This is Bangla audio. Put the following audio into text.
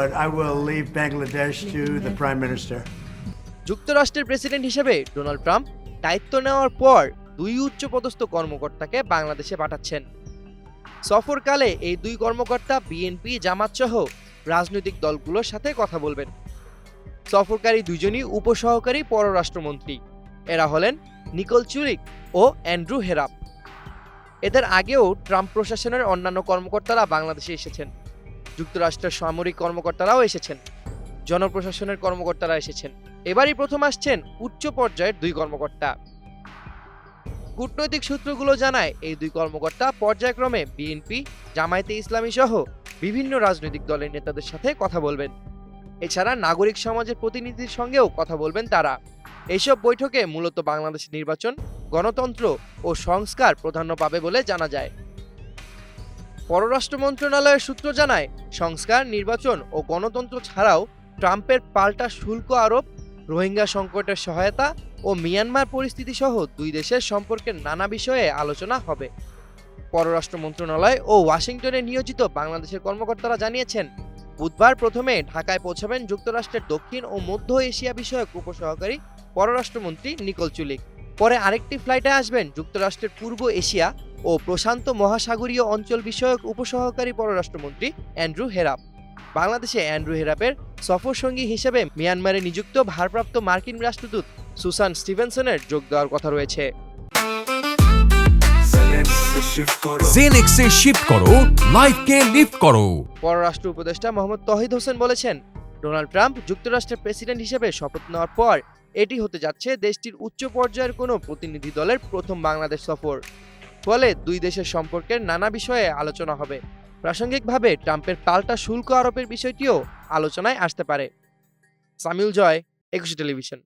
but I will leave Bangladesh to the Prime Minister. যুক্তরাষ্ট্রের প্রেসিডেন্ট হিসেবে ডোনাল্ড ট্রাম্প দায়িত্ব নেওয়ার পর দুই উচ্চপদস্থ কর্মকর্তাকে বাংলাদেশে পাঠাচ্ছেন। সফরকালে এই দুই কর্মকর্তা বিএনপি জামাত সহ রাজনৈতিক দলগুলোর সাথে কথা বলবেন। সফরকারী দুজনই উপসহকারী পররাষ্ট্রমন্ত্রী। এরা হলেন নিকোল চুলিক ও অ্যান্ড্রু হেরাপ। এদের আগেও ট্রাম্প প্রশাসনের অন্যান্য কর্মকর্তারা বাংলাদেশে এসেছেন। যুক্তরাষ্ট্রের সামরিক কর্মকর্তারাও এসেছেন, জনপ্রশাসনের কর্মকর্তারা এসেছেন। এবারই প্রথম আসছেন উচ্চ পর্যায়ের দুই কর্মকর্তা। কূটনৈতিক সূত্রগুলো জানায় এই দুই কর্মকর্তা পর্যায়ক্রমে বিএনপি, জামায়াতে ইসলামী সহ বিভিন্ন রাজনৈতিক দলের নেতাদের সাথে কথা বলবেন। এছাড়া নাগরিক সমাজের প্রতিনিধির সঙ্গেও কথা বলবেন তারা। এইসব বৈঠকে মূলত বাংলাদেশের নির্বাচন, গণতন্ত্র ও সংস্কার প্রাধান্য পাবে বলে জানা যায়। পররাষ্ট্র মন্ত্রণালয়ের সূত্র জানায়, সংস্কার, নির্বাচন ও গণতন্ত্র ছাড়াও ট্রাম্পের পাল্টা শুল্ক আরোপ, রোহিঙ্গা সংকটের সহায়তা ও মিয়ানমার পরিস্থিতি সহ দুই দেশের সম্পর্কের নানা বিষয়ে আলোচনা হবে। পররাষ্ট্র মন্ত্রণালয় ও ওয়াশিংটনে নিয়োজিত বাংলাদেশের কর্মকর্তারা জানিয়েছেন, বুধবার প্রথমে ঢাকায় পৌঁছাবেন যুক্তরাষ্ট্রের দক্ষিণ ও মধ্য এশিয়া বিষয়ক উপসহকারী পররাষ্ট্রমন্ত্রী নিকোল চুলিক। পরে আরেকটি ফ্লাইটে আসবেন যুক্তরাষ্ট্রের পূর্ব এশিয়া ও প্রশান্ত মহাসাগরীয় অঞ্চল বিষয়ক উপসহকারী পররাষ্ট্রমন্ত্রী অ্যান্ড্রু হেরাপ। বাংলাদেশে অ্যান্ড্রু হেরাপের সফরসঙ্গী হিসেবে মিয়ানমারে নিযুক্ত ভারপ্রাপ্ত মার্কিন রাষ্ট্রদূত সুসান স্টিভেনসনের যোগ দেওয়ার কথা রয়েছে। জেনেক্সে শিফট করো, লাইফকে লিফট করো। পররাষ্ট্র উপদেষ্টা মোহাম্মদ তৌহিদ হোসেন বলেছেন, ডোনাল্ড ট্রাম্প যুক্তরাষ্ট্রের প্রেসিডেন্ট হিসেবে শপথ নেওয়ার পর এটি হতে যাচ্ছে দেশটির উচ্চ পর্যায়ের কোনো প্রতিনিধি দলের প্রথম বাংলাদেশ সফর। ফলে দুই দেশের সম্পর্কের নানা বিষয়ে আলোচনা হবে। প্রাসঙ্গিকভাবে ট্রাম্পের পাল্টা শুল্ক আরোপের বিষয়টিও আলোচনায় আসতে পারে। সামিউল জয়, 21 টেলিভিশন।